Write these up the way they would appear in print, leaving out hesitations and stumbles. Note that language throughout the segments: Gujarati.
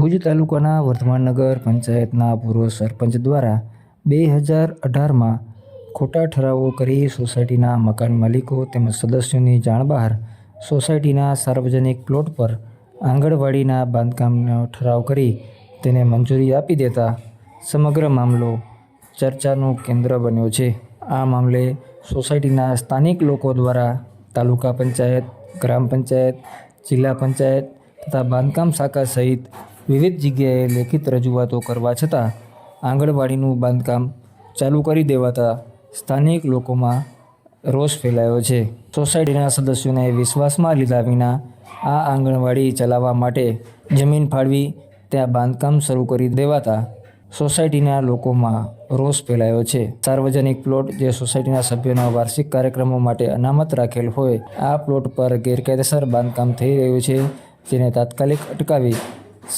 ભુજ તાલુકાના વર્ધમાનનગર પંચાયતના પૂર્વ સરપંચ દ્વારા 2018માં ખોટા ઠરાવો કરી સોસાયટીના મકાન માલિકો તેમજ સદસ્યોની જાણ બહાર સોસાયટીના સાર્વજનિક પ્લોટ પર આંગણવાડીના બાંધકામનો ઠરાવ કરી તેને મંજૂરી આપી દેતા સમગ્ર મામલો ચર્ચાનું કેન્દ્ર બન્યો છે। આ મામલે સોસાયટીના સ્થાનિક લોકો દ્વારા તાલુકા પંચાયત, ગ્રામ પંચાયત, જિલ્લા પંચાયત તથા બાંધકામ શાખા સહિત વિવિધ જગ્યાએ લેખિત રજૂઆતો કરવા છતાં આંગણવાડીનું બાંધકામ ચાલુ કરી દેવાતા સ્થાનિક લોકોમાં રોષ ફેલાયો છે। સોસાયટીના સદસ્યોને વિશ્વાસમાં લીધા વિના આ આંગણવાડી ચલાવવા માટે જમીન ફાળવી ત્યાં બાંધકામ શરૂ કરી દેવાતા સોસાયટીના લોકોમાં રોષ ફેલાયો છે। સાર્વજનિક પ્લોટ જે સોસાયટીના સભ્યોના વાર્ષિક કાર્યક્રમો માટે અનામત રાખેલ હોય, આ પ્લોટ પર ગેરકાયદેસર બાંધકામ થઈ રહ્યું છે, જેને તાત્કાલિક અટકાવી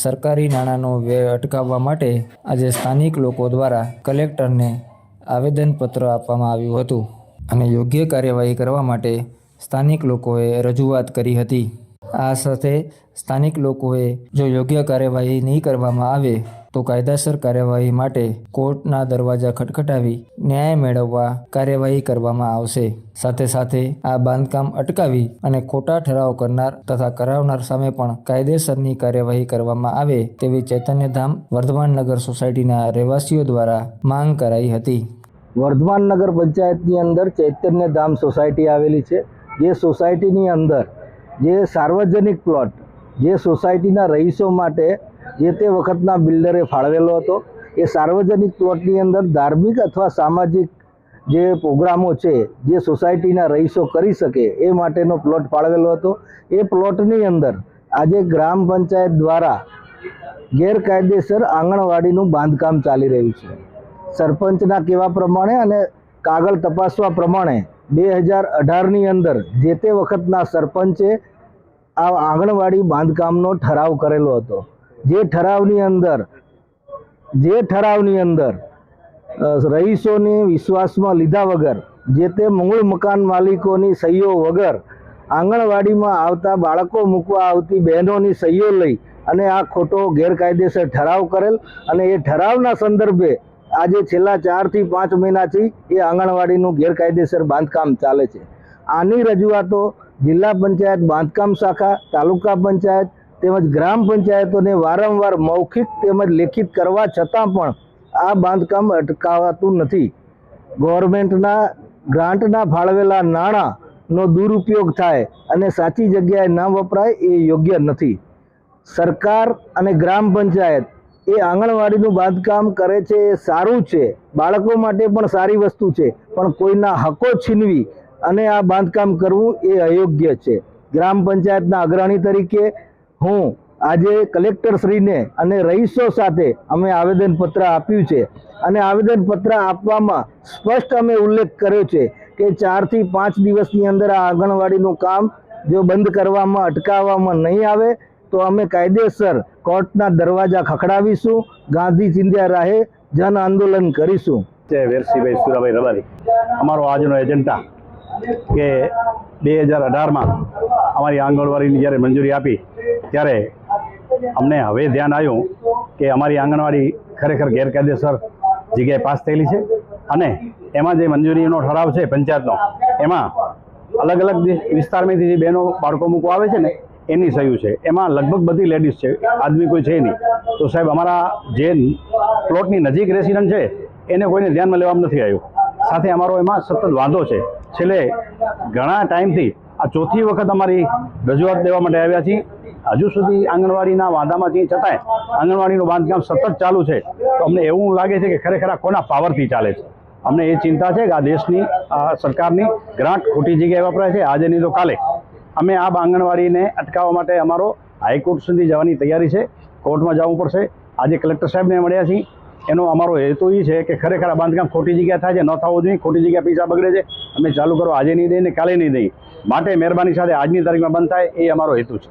સરકારી નાણાંનો વ્યય અટકાવવા માટે આજે સ્થાનિક લોકો દ્વારા કલેક્ટરને આવેદનપત્ર આપવામાં આવ્યું હતું અને યોગ્ય કાર્યવાહી કરવા માટે સ્થાનિક લોકોએ રજૂઆત કરી હતી। આ સાથે સ્થાનિક લોકોએ જો યોગ્ય કાર્યવાહી નહીં કરવામાં આવે તો કાયદેસર કાર્યવાહી માટે કોર્ટના દરવાજા ખટખટાવી ન્યાય મેળવવા કાર્યવાહી કરવામાં આવશે। સાથે સાથે આ બાંધકામ અટકાવી અને ખોટા ઠરાવ કરનાર તથા કરાવનાર સામે પણ કાયદેસરની કાર્યવાહી કરવામાં આવે તેવી ચૈતન્યધામ વર્ધમાનનગર સોસાયટીના રહેવાસીઓ દ્વારા માંગ કરાઈ હતી। વર્ધમાનનગર પંચાયતની અંદર ચૈતન્યધામ સોસાયટી આવેલી છે। જે સોસાયટીની અંદર જે સાર્વજનિક પ્લોટ જે સોસાયટીના રહીશો માટે જે તે વખતના બિલ્ડરે ફાળવેલો હતો, એ સાર્વજનિક પ્લોટની અંદર ધાર્મિક અથવા સામાજિક જે પ્રોગ્રામો છે જે સોસાયટીના રહીશો કરી શકે એ માટેનો પ્લોટ ફાળવેલો હતો। એ પ્લોટની અંદર આજે ગ્રામ પંચાયત દ્વારા ગેરકાયદેસર આંગણવાડીનું બાંધકામ ચાલી રહ્યું છે। સરપંચના કહેવા પ્રમાણે અને કાગળ તપાસવા પ્રમાણે 2018ની અંદર જે તે વખતના સરપંચે આ આંગણવાડી બાંધકામનો ઠરાવ કરેલો હતો। જે ઠરાવની અંદર રહીશોને વિશ્વાસમાં લીધા વગર, જે તે મૂળ મકાન માલિકોની સહીઓ વગર, આંગણવાડીમાં આવતા બાળકો મૂકવા આવતી બહેનોની સહીઓ લઈ અને આ ખોટો ગેરકાયદેસર ઠરાવ કરેલ અને એ ઠરાવના સંદર્ભે આજે છેલ્લા 4 થી 5 મહિનાથી એ આંગણવાડીનું ગેરકાયદેસર બાંધકામ ચાલે છે। આની રજૂઆતો જિલ્લા પંચાયત, બાંધકામ શાખા, તાલુકા પંચાયત તેમજ ગ્રામ પંચાયતોને વારંવાર મૌખિક તેમજ લેખિત કરવા છતાં પણ આ બાંધકામ અટકાવાતું નથી। ગવર્મેન્ટના ગ્રાન્ટના ફાળવેલા નાણાંનો દુરુપયોગ થાય અને સાચી જગ્યાએ ન વપરાય એ યોગ્ય નથી। સરકાર અને ગ્રામ પંચાયત એ આંગણવાડીનું બાંધકામ કરે છે એ સારું છે, બાળકો માટે પણ સારી વસ્તુ છે, પણ કોઈના હકો છીનવી અને આ બાંધકામ કરવું એ અયોગ્ય છે। ગ્રામ પંચાયતના અગ્રણી તરીકે હું આજે કલેક્ટરશ્રીને અને રહીશો સાથે અમે આવેદનપત્ર આપ્યું છે અને આવેદનપત્ર આપવામાં સ્પષ્ટ અમે ઉલ્લેખ કર્યો છે કે 4 થી 5 દિવસની અંદર આ આંગણવાડીનું કામ જો બંધ કરવામાં અટકાવવામાં નહીં આવે તો અમે કાયદેસર કોર્ટના દરવાજા ખખડાવીશું, ગાંધી ચિંધ્યા રાહે જન આંદોલન કરીશું। વેરસીભાઈ સુરાભાઈ રબારી, અમારો આજનો એજન્ડા કે 2018માં અમારી આંગણવાડીની જ્યારે મંજૂરી આપી ત્યારે અમને હવે ધ્યાન આવ્યું કે અમારી આંગણવાડી ખરેખર ગેરકાયદેસર જગ્યાએ પાસ થયેલી છે અને એમાં જે મંજૂરીનો ઠરાવ છે પંચાયતનો, એમાં અલગ અલગ વિસ્તારમાંથી જે બહેનો બાળકો મૂકવા આવે છે ને એની સહી છે, એમાં લગભગ બધી લેડીઝ છે, આદમી કોઈ છે નહીં। તો સાહેબ અમારા જે પ્લોટની નજીક રેસિડન્ટ છે એને કોઈને ધ્યાનમાં લેવામાં નથી આવ્યું। સાથે અમારો એમાં સતત વાંધો છે। છેલ્લે ઘણા ટાઈમથી આ 4થી વખત અમારી રજૂઆત દેવા માટે આવ્યા છીએ। હજુ સુધી આંગણવાડીના વાંધામાં છીએ છતાંય આંગણવાડીનું બાંધકામ સતત ચાલુ છે। તો અમને એવું લાગે છે કે ખરેખર આ કોના પાવરથી ચાલે છે। અમને એ ચિંતા છે કે આ દેશની સરકારની ગ્રાન્ટ ખોટી જગ્યાએ વપરાય છે। આજે નહીં તો કાલે અમે આ આંગણવાડીને અટકાવવા માટે અમારો હાઈકોર્ટ સુધી જવાની તૈયારી છે, કોર્ટમાં જવું પડશે। આજે કલેક્ટર સાહેબને મળ્યા છીએ, એનો અમારો હેતુ એ છે કે ખરેખર આ બાંધકામ ખોટી જગ્યા થાય છે, ન થવું જોઈએ। ખોટી જગ્યા પૈસા બગડે છે, અમે ચાલુ કરો આજે નહીં દઈએ ને કાલે નહીં દઈએ, માટે મહેરબાની સાથે આજની તારીખમાં બંધ થાય એ અમારો હેતુ છે।